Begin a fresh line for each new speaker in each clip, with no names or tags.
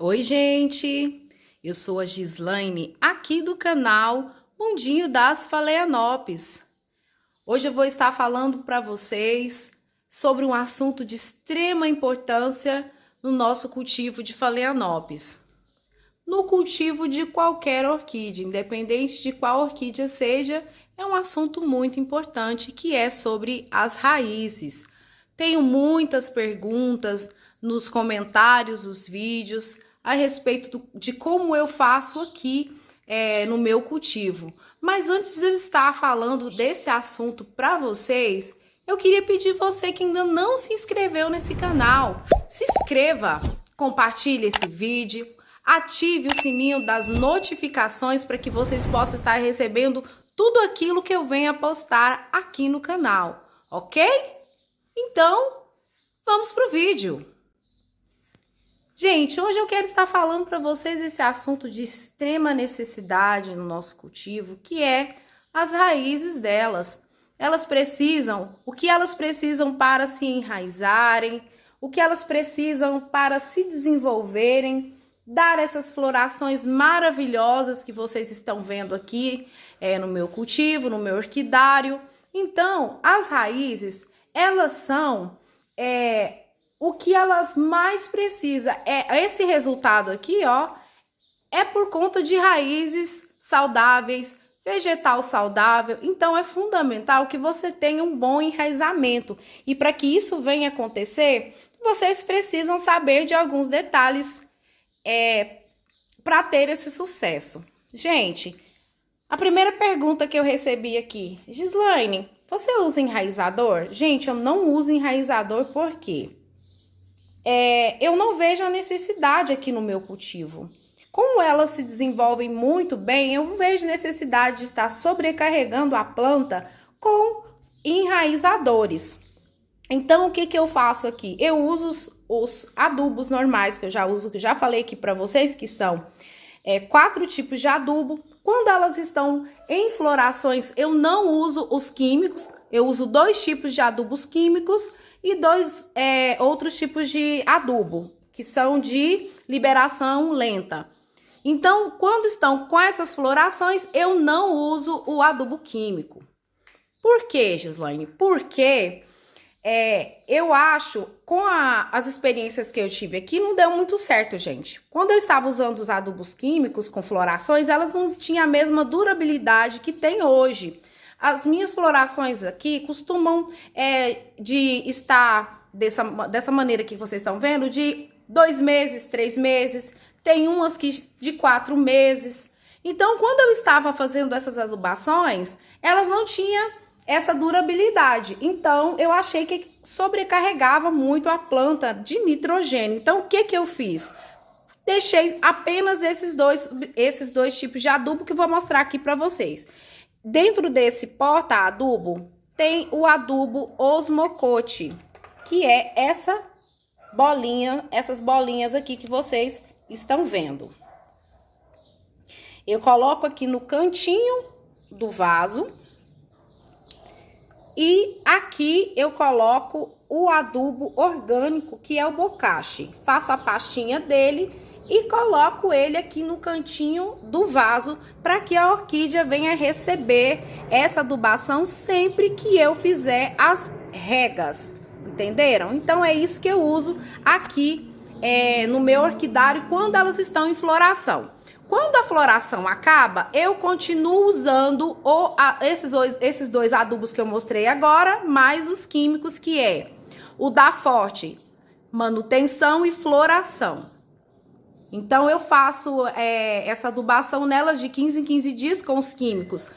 Oi, gente! Eu sou a Gislaine, aqui do canal Mundinho das Phalaenopes. Hoje eu vou estar falando para vocês sobre um assunto de extrema importância no nosso cultivo de Phalaenopes. No cultivo de qualquer orquídea, independente de qual orquídea seja, é um assunto muito importante que é sobre as raízes. Tenho muitas perguntas nos comentários dos vídeos a respeito de como eu faço aqui no meu cultivo. Mas antes de eu estar falando desse assunto para vocês, eu queria pedir você que ainda não se inscreveu nesse canal, se inscreva, compartilhe esse vídeo, ative o sininho das notificações para que vocês possam estar recebendo tudo aquilo que eu venho a postar aqui no canal, ok? Então, vamos pro vídeo. Gente, hoje eu quero estar falando para vocês esse assunto de extrema necessidade no nosso cultivo, que é as raízes delas. Elas precisam, o que elas precisam para se enraizarem, o que elas precisam para se desenvolverem, dar essas florações maravilhosas que vocês estão vendo aqui no meu cultivo, no meu orquidário. Então, as raízes, elas são o que elas mais precisam. Esse resultado aqui, ó, é por conta de raízes saudáveis, vegetal saudável. Então, é fundamental que você tenha um bom enraizamento. E para que isso venha acontecer, vocês precisam saber de alguns detalhes para ter esse sucesso. Gente, a primeira pergunta que eu recebi aqui, Gislaine, você usa enraizador? Gente, eu não uso enraizador porque eu não vejo a necessidade aqui no meu cultivo. Como elas se desenvolvem muito bem, eu não vejo necessidade de estar sobrecarregando a planta com enraizadores. Então, o que eu faço aqui? Eu uso os adubos normais que eu já uso, que já falei aqui para vocês, que são 4 tipos de adubo. Quando elas estão em florações, eu não uso os químicos, eu uso 2 tipos de adubos químicos e 2 outros tipos de adubo, que são de liberação lenta. Então, quando estão com essas florações, eu não uso o adubo químico. Por quê, Gislaine? Porque eu acho, com as experiências que eu tive aqui, não deu muito certo, gente. Quando eu estava usando os adubos químicos com florações, elas não tinham a mesma durabilidade que tem hoje. As minhas florações aqui costumam de estar dessa maneira que vocês estão vendo, de 2 meses, 3 meses, tem umas que de 4 meses. Então, quando eu estava fazendo essas adubações, elas não tinham essa durabilidade. Então, eu achei que sobrecarregava muito a planta de nitrogênio. Então, o que eu fiz? Deixei apenas esses dois tipos de adubo que eu vou mostrar aqui para vocês. Dentro desse porta-adubo, tem o adubo Osmocote, que é essas bolinhas aqui que vocês estão vendo. Eu coloco aqui no cantinho do vaso. E aqui eu coloco o adubo orgânico, que é o bocashi. Faço a pastinha dele e coloco ele aqui no cantinho do vaso para que a orquídea venha receber essa adubação sempre que eu fizer as regas. Entenderam? Então é isso que eu uso aqui no meu orquidário quando elas estão em floração. Quando a floração acaba, eu continuo usando esses dois adubos que eu mostrei agora, mais os químicos, que é o da Forte, manutenção e floração. Então, eu faço essa adubação nelas de 15 em 15 dias com os químicos.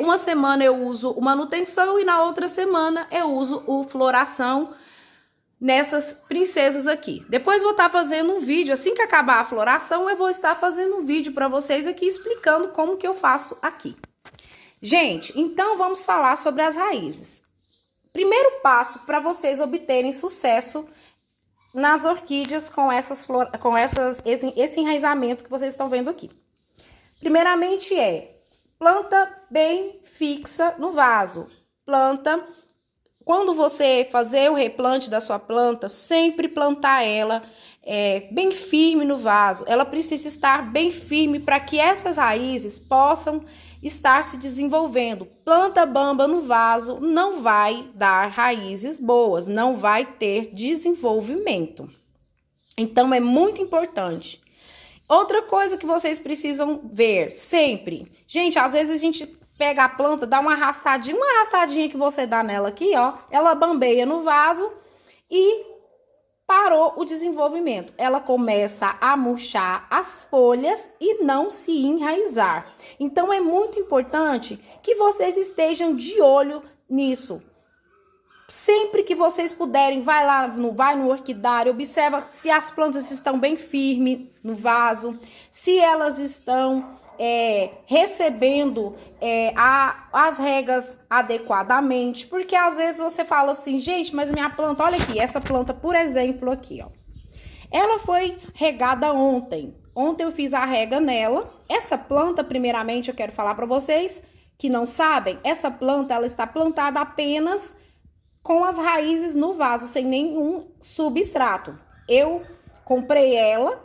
Uma semana eu uso o manutenção e na outra semana eu uso o floração nessas princesas aqui. Depois vou estar fazendo um vídeo, assim que acabar a floração, eu vou estar fazendo um vídeo para vocês aqui explicando como que eu faço aqui. Gente, então vamos falar sobre as raízes. Primeiro passo para vocês obterem sucesso nas orquídeas com esse enraizamento que vocês estão vendo aqui. Primeiramente planta bem fixa no vaso. Planta Quando você fazer o replante da sua planta, sempre plantar ela bem firme no vaso. Ela precisa estar bem firme para que essas raízes possam estar se desenvolvendo. Planta bamba no vaso não vai dar raízes boas, não vai ter desenvolvimento. Então, é muito importante. Outra coisa que vocês precisam ver sempre. Gente, às vezes a gente pega a planta, dá uma arrastadinha que você dá nela aqui, ó. Ela bambeia no vaso e parou o desenvolvimento. Ela começa a murchar as folhas e não se enraizar. Então, é muito importante que vocês estejam de olho nisso. Sempre que vocês puderem, vai no orquidário, observa se as plantas estão bem firmes no vaso, se elas estão recebendo as regas adequadamente, porque às vezes você fala assim, gente, mas minha planta, olha aqui, essa planta, por exemplo, aqui, ó, ela foi regada ontem eu fiz a rega nela. Essa planta, primeiramente, eu quero falar para vocês que não sabem, essa planta, ela está plantada apenas com as raízes no vaso, sem nenhum substrato. Eu comprei ela,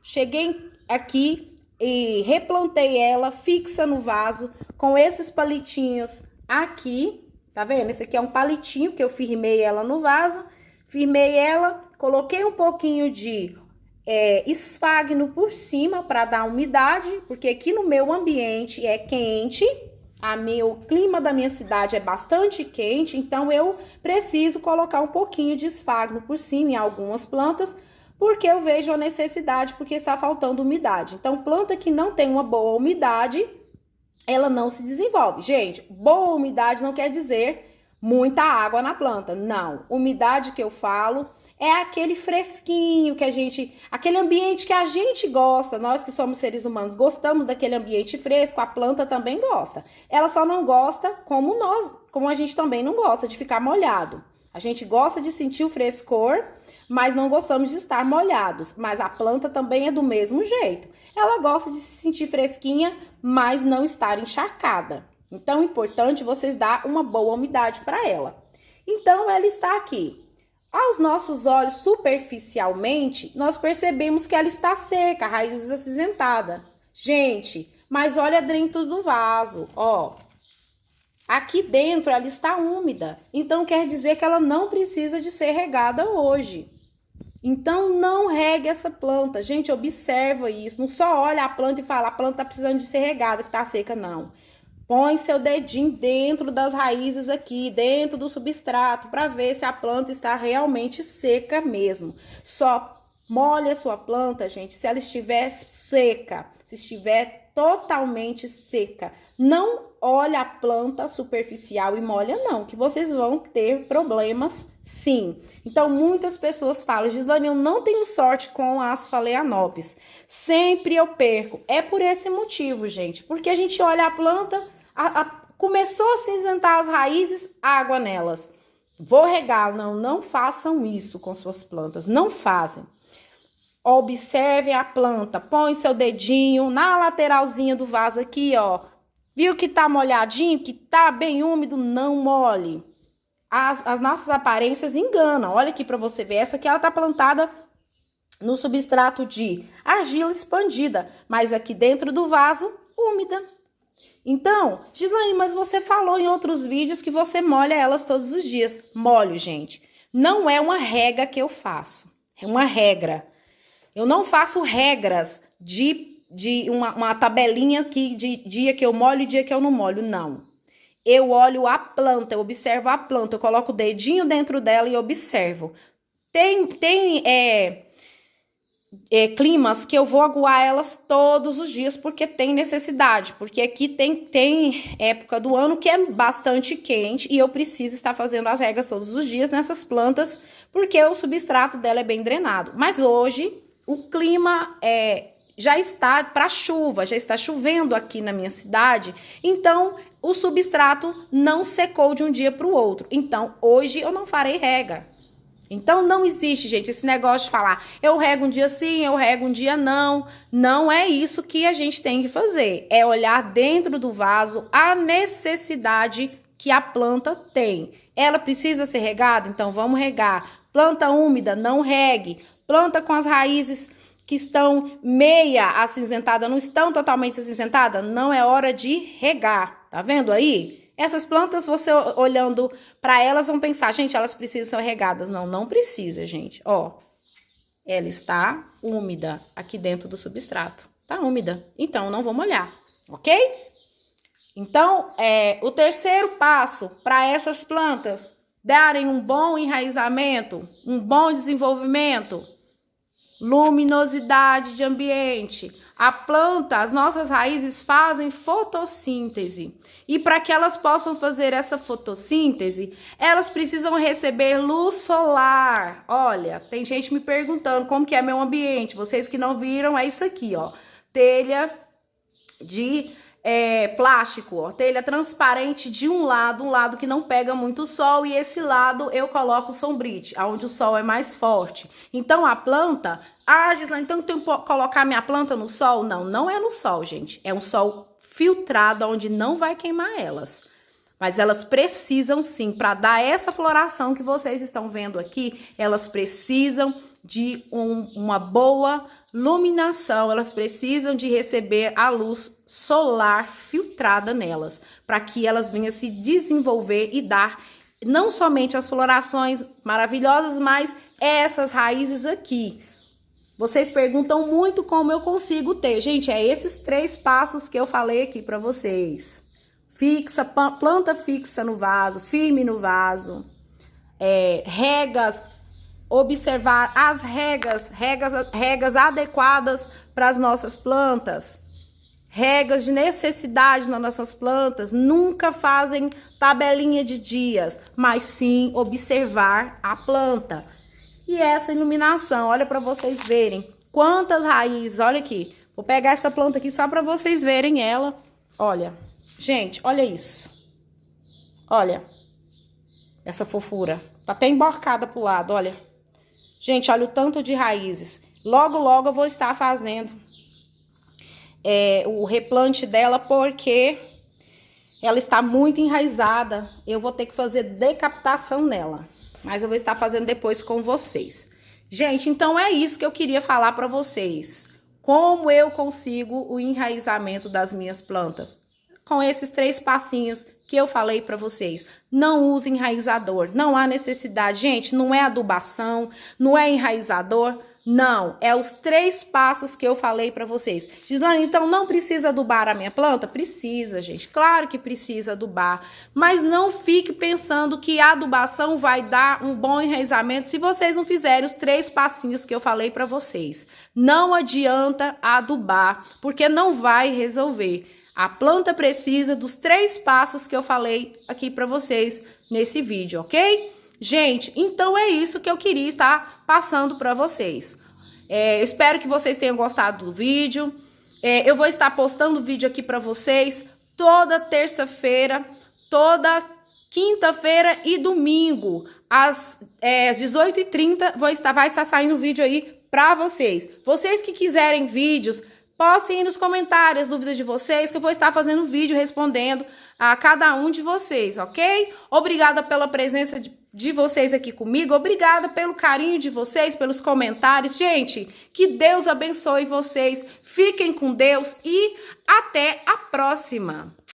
cheguei aqui e replantei ela fixa no vaso com esses palitinhos aqui, tá vendo? Esse aqui é um palitinho que eu firmei ela no vaso, firmei ela, coloquei um pouquinho de esfagno por cima para dar umidade, porque aqui no meu ambiente é quente. O clima da minha cidade é bastante quente, então eu preciso colocar um pouquinho de esfagno por cima em algumas plantas, porque eu vejo a necessidade, porque está faltando umidade. Então, planta que não tem uma boa umidade, ela não se desenvolve. Gente, boa umidade não quer dizer muita água na planta, não. Umidade que eu falo é aquele fresquinho aquele ambiente que a gente gosta, nós que somos seres humanos gostamos daquele ambiente fresco, a planta também gosta. Ela só não gosta como a gente também não gosta de ficar molhado. A gente gosta de sentir o frescor, mas não gostamos de estar molhados. Mas a planta também é do mesmo jeito. Ela gosta de se sentir fresquinha, mas não estar encharcada. Então, é importante vocês dar uma boa umidade para ela. Então, ela está aqui. Aos nossos olhos, superficialmente, nós percebemos que ela está seca, a raiz acinzentada. Gente, mas olha dentro do vaso, ó. Aqui dentro ela está úmida, então quer dizer que ela não precisa de ser regada hoje. Então, não regue essa planta. Gente, observa isso. Não só olha a planta e fala, a planta está precisando de ser regada, que está seca, não. Põe seu dedinho dentro das raízes aqui, dentro do substrato, para ver se a planta está realmente seca mesmo. Só molhe a sua planta, gente, se ela estiver seca, se estiver totalmente seca. Não olhe a planta superficial e molha não, que vocês vão ter problemas sim. Então, muitas pessoas falam, Gislane, eu não tenho sorte com as phalaenopsis. Sempre eu perco. É por esse motivo, gente, porque a gente olha a planta, começou a cinzentar as raízes, água nelas. Vou regar. Não façam isso com suas plantas, não fazem. Observe a planta, põe seu dedinho na lateralzinha do vaso aqui, ó. Viu que tá molhadinho, que tá bem úmido? Não molhe. As nossas aparências enganam. Olha aqui pra você ver, essa aqui ela tá plantada no substrato de argila expandida, mas aqui dentro do vaso, úmida. Então, Gislane, mas você falou em outros vídeos que você molha elas todos os dias. Molho, gente. Não é uma rega que eu faço, é uma regra. Eu não faço regras de uma tabelinha aqui de dia que eu molho e dia que eu não molho, não. Eu olho a planta, eu observo a planta, eu coloco o dedinho dentro dela e observo. Tem climas que eu vou aguar elas todos os dias porque tem necessidade, porque aqui tem época do ano que é bastante quente e eu preciso estar fazendo as regas todos os dias nessas plantas porque o substrato dela é bem drenado. Mas hoje o clima já está para chuva, já está chovendo aqui na minha cidade, então o substrato não secou de um dia para o outro. Então hoje eu não farei rega. Então, não existe, gente, esse negócio de falar, eu rego um dia sim, eu rego um dia não. Não é isso que a gente tem que fazer. É olhar dentro do vaso a necessidade que a planta tem. Ela precisa ser regada? Então, vamos regar. Planta úmida, não regue. planta com as raízes que estão meia acinzentada, não estão totalmente acinzentadas, não é hora de regar, tá vendo aí? Essas plantas, você olhando para elas, vão pensar, gente, elas precisam ser regadas. Não, não precisa, gente. Ó, ela está úmida aqui dentro do substrato. Tá úmida, então não vou molhar, ok? Então, o terceiro passo para essas plantas darem um bom enraizamento, um bom desenvolvimento, luminosidade de ambiente. A planta, as nossas raízes fazem fotossíntese. E para que elas possam fazer essa fotossíntese, elas precisam receber luz solar. Olha, tem gente me perguntando como que é meu ambiente. Vocês que não viram, é isso aqui, ó. Telha de plástico, ó, telha transparente de um lado que não pega muito sol, e esse lado eu coloco sombrite, onde o sol é mais forte. Então a planta, Gislaine, então eu tenho que colocar minha planta no sol? Não, não é no sol, gente, é um sol filtrado, onde não vai queimar elas. Mas elas precisam sim, para dar essa floração que vocês estão vendo aqui, elas precisam de uma boa iluminação, elas precisam de receber a luz solar filtrada nelas, para que elas venham se desenvolver e dar não somente as florações maravilhosas, mas essas raízes aqui. Vocês perguntam muito como eu consigo ter. Gente, é esses 3 passos que eu falei aqui para vocês. Fixa, planta fixa no vaso, firme no vaso, regas, observar as regas adequadas para as nossas plantas, regas de necessidade nas nossas plantas, nunca fazem tabelinha de dias, mas sim observar a planta. E essa iluminação, olha para vocês verem quantas raízes, olha aqui, vou pegar essa planta aqui só para vocês verem ela, olha, gente, olha isso, olha, essa fofura, tá até emborcada pro lado, olha. Gente, olha o tanto de raízes. Logo, logo eu vou estar fazendo o replante dela, porque ela está muito enraizada. Eu vou ter que fazer decapitação nela. Mas eu vou estar fazendo depois com vocês. Gente, então é isso que eu queria falar para vocês. Como eu consigo o enraizamento das minhas plantas? Com esses 3 passinhos que eu falei para vocês. Não use enraizador, não há necessidade. Gente, não é adubação, não é enraizador, não. É os 3 passos que eu falei para vocês. Gislaine, então não precisa adubar a minha planta? Precisa, gente. Claro que precisa adubar. Mas não fique pensando que a adubação vai dar um bom enraizamento se vocês não fizerem os 3 passinhos que eu falei para vocês. Não adianta adubar, porque não vai resolver. A planta precisa dos 3 passos que eu falei aqui para vocês nesse vídeo, ok? Gente, então é isso que eu queria estar passando para vocês. Eu espero que vocês tenham gostado do vídeo. Eu vou estar postando vídeo aqui para vocês toda terça-feira, toda quinta-feira e domingo, às 18h30, vai estar saindo vídeo aí para vocês. Vocês que quiserem vídeos, postem aí nos comentários dúvidas de vocês, que eu vou estar fazendo vídeo respondendo a cada um de vocês, ok? Obrigada pela presença de vocês aqui comigo, obrigada pelo carinho de vocês, pelos comentários. Gente, que Deus abençoe vocês, fiquem com Deus e até a próxima!